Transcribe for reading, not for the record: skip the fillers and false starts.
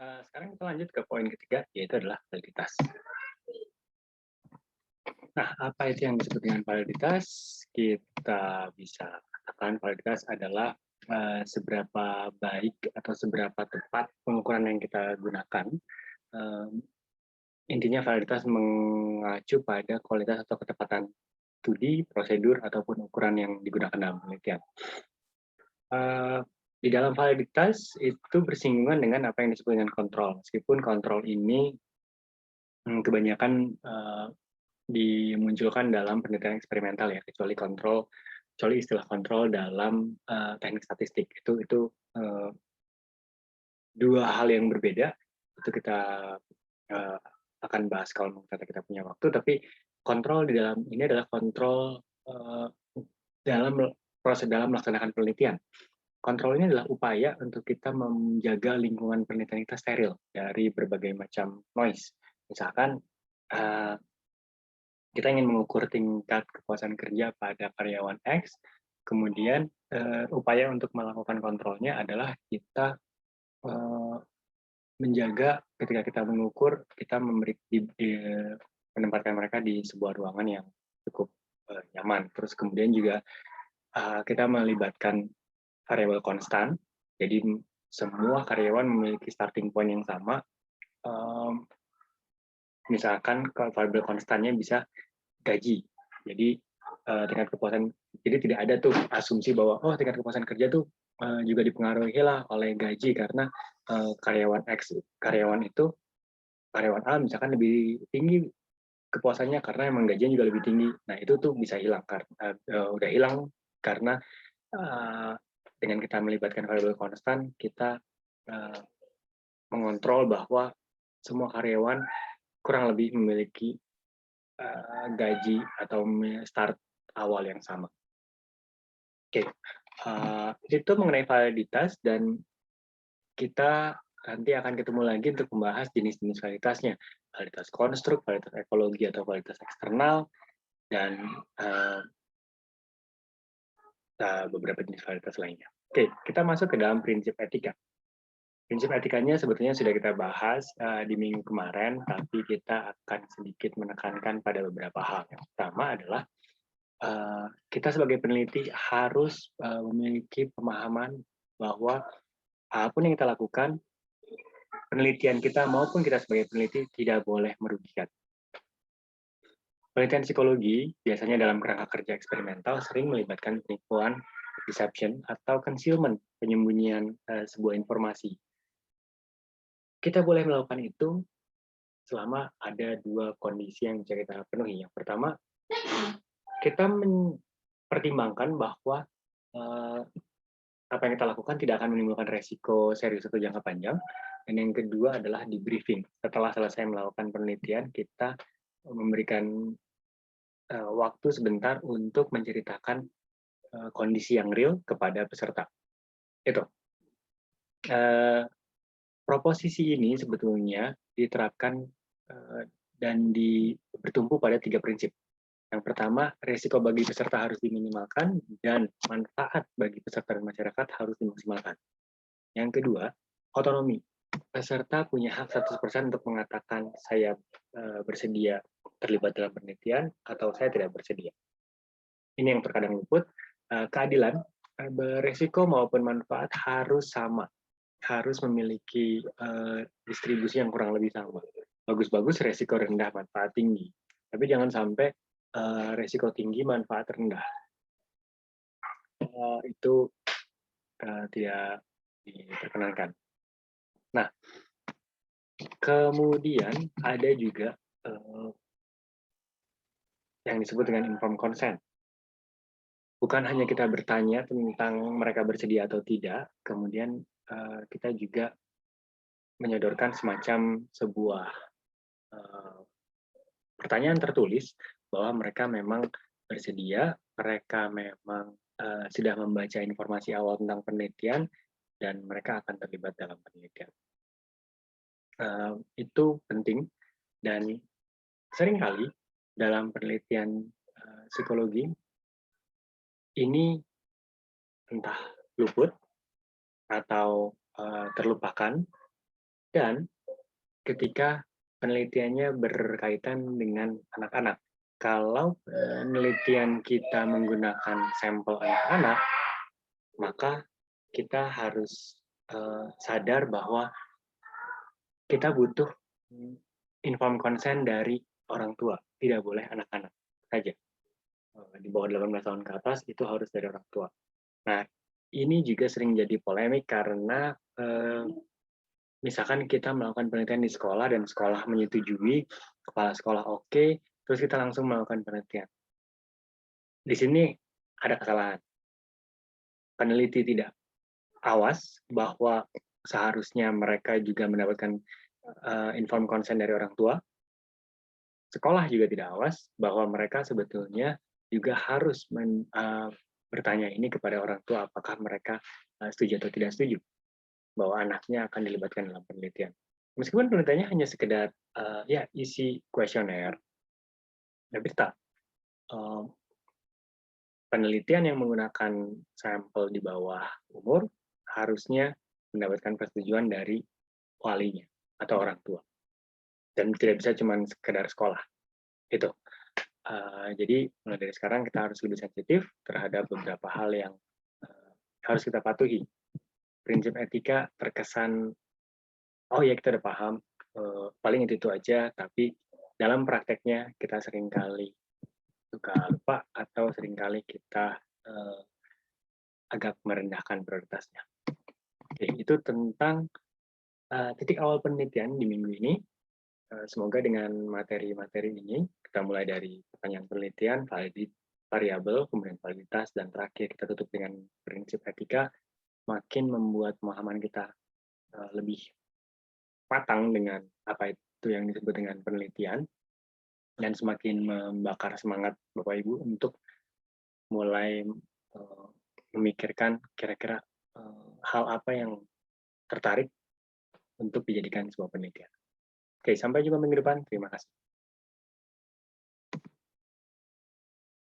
Sekarang kita lanjut ke poin ketiga, yaitu adalah validitas. Nah, apa itu yang disebut dengan validitas? Kita bisa katakan validitas adalah seberapa baik atau seberapa tepat pengukuran yang kita gunakan. Intinya validitas mengacu pada kualitas atau ketepatan studi, prosedur, ataupun ukuran yang digunakan dalam penelitian. Di dalam validitas itu bersinggungan dengan apa yang disebut dengan kontrol. Meskipun kontrol ini kebanyakan dimunculkan dalam penelitian eksperimental ya, kecuali istilah kontrol dalam teknik statistik. Itu dua hal yang berbeda. Itu kita akan bahas kalau kita punya waktu. Tapi kontrol di dalam ini adalah kontrol dalam melaksanakan penelitian. Kontrol ini adalah upaya untuk kita menjaga lingkungan penelitian kita steril dari berbagai macam noise. Misalkan kita ingin mengukur tingkat kepuasan kerja pada karyawan X, kemudian upaya untuk melakukan kontrolnya adalah kita menjaga ketika kita mengukur, kita menempatkan mereka di sebuah ruangan yang cukup nyaman. Terus kemudian juga kita melibatkan variabel konstan, jadi semua karyawan memiliki starting point yang sama. Misalkan variabel konstannya bisa gaji, jadi tingkat kepuasan, jadi tidak ada tuh asumsi bahwa tingkat kepuasan kerja tuh juga dipengaruhi lah oleh gaji karena karyawan A misalkan lebih tinggi kepuasannya karena emang gajinya juga lebih tinggi. Nah itu tuh bisa hilang karena udah hilang karena dengan kita melibatkan variabel konstan, kita mengontrol bahwa semua karyawan kurang lebih memiliki gaji atau start awal yang sama. Oke, itu mengenai validitas, dan kita nanti akan ketemu lagi untuk membahas jenis-jenis validitasnya. Validitas konstruk, validitas ekologi atau validitas eksternal, dan beberapa jenis validitas lainnya. Oke, kita masuk ke dalam prinsip etika. Prinsip etikanya sebetulnya sudah kita bahas di minggu kemarin, tapi kita akan sedikit menekankan pada beberapa hal. Yang pertama adalah kita sebagai peneliti harus memiliki pemahaman bahwa apapun yang kita lakukan, penelitian kita maupun kita sebagai peneliti tidak boleh merugikan. Penelitian psikologi biasanya dalam kerangka kerja eksperimental sering melibatkan penipuan, deception, atau concealment, penyembunyian sebuah informasi. Kita boleh melakukan itu selama ada dua kondisi yang bisa kita penuhi. Yang pertama, kita mempertimbangkan bahwa apa yang kita lakukan tidak akan menimbulkan resiko serius atau jangka panjang. Dan yang kedua adalah di briefing. Setelah selesai melakukan penelitian, kita memberikan waktu sebentar untuk menceritakan kondisi yang real kepada peserta. Itu. Proposisi ini sebetulnya diterapkan dan bertumpu pada 3 prinsip. Yang pertama, resiko bagi peserta harus diminimalkan dan manfaat bagi peserta dan masyarakat harus dimaksimalkan. Yang kedua, otonomi. Peserta punya hak 100% untuk mengatakan saya bersedia terlibat dalam penelitian atau saya tidak bersedia. Ini yang terkadang luput. Keadilan, beresiko maupun manfaat harus sama. Harus memiliki distribusi yang kurang lebih sama. Bagus-bagus resiko rendah, manfaat tinggi. Tapi jangan sampai resiko tinggi, manfaat rendah. Itu tidak diperkenankan. Nah, kemudian ada juga yang disebut dengan informed consent. Bukan hanya kita bertanya tentang mereka bersedia atau tidak, kemudian kita juga menyodorkan semacam sebuah pertanyaan tertulis bahwa mereka memang bersedia, mereka memang sudah membaca informasi awal tentang penelitian, dan mereka akan terlibat dalam penelitian. Itu penting, dan seringkali dalam penelitian psikologi ini entah luput atau terlupakan Dan ketika penelitiannya berkaitan dengan anak-anak. Kalau penelitian kita menggunakan sampel anak-anak, maka kita harus sadar bahwa kita butuh informed consent dari orang tua, tidak boleh anak-anak saja. Di bawah 18 tahun ke atas itu harus dari orang tua. Nah, ini juga sering jadi polemik karena misalkan kita melakukan penelitian di sekolah dan sekolah menyetujui, kepala sekolah oke, terus kita langsung melakukan penelitian. Di sini ada kesalahan. Peneliti tidak awas bahwa seharusnya mereka juga mendapatkan informed consent dari orang tua. Sekolah juga tidak awas bahwa mereka sebetulnya juga harus bertanya ini kepada orang tua apakah mereka setuju atau tidak setuju bahwa anaknya akan dilibatkan dalam penelitian. Meskipun penelitiannya hanya sekedar ya isi kuesioner, tapi tetap penelitian yang menggunakan sampel di bawah umur harusnya mendapatkan persetujuan dari walinya atau orang tua, dan tidak bisa cuma sekedar sekolah. Itu. Jadi mulai dari sekarang kita harus lebih sensitif terhadap beberapa hal yang harus kita patuhi. Prinsip etika terkesan, oh ya kita udah paham, paling itu aja, tapi dalam prakteknya kita seringkali suka lupa atau seringkali kita agak merendahkan prioritasnya. Oke, itu tentang titik awal penelitian di minggu ini. Semoga dengan materi-materi ini, kita mulai dari pertanyaan penelitian, variabel, kemudian validitas, dan terakhir kita tutup dengan prinsip etika, makin membuat pemahaman kita lebih matang dengan apa itu yang disebut dengan penelitian, dan semakin membakar semangat Bapak Ibu untuk mulai memikirkan kira-kira hal apa yang tertarik untuk dijadikan sebuah penelitian. Oke, sampai jumpa minggu depan. Terima kasih.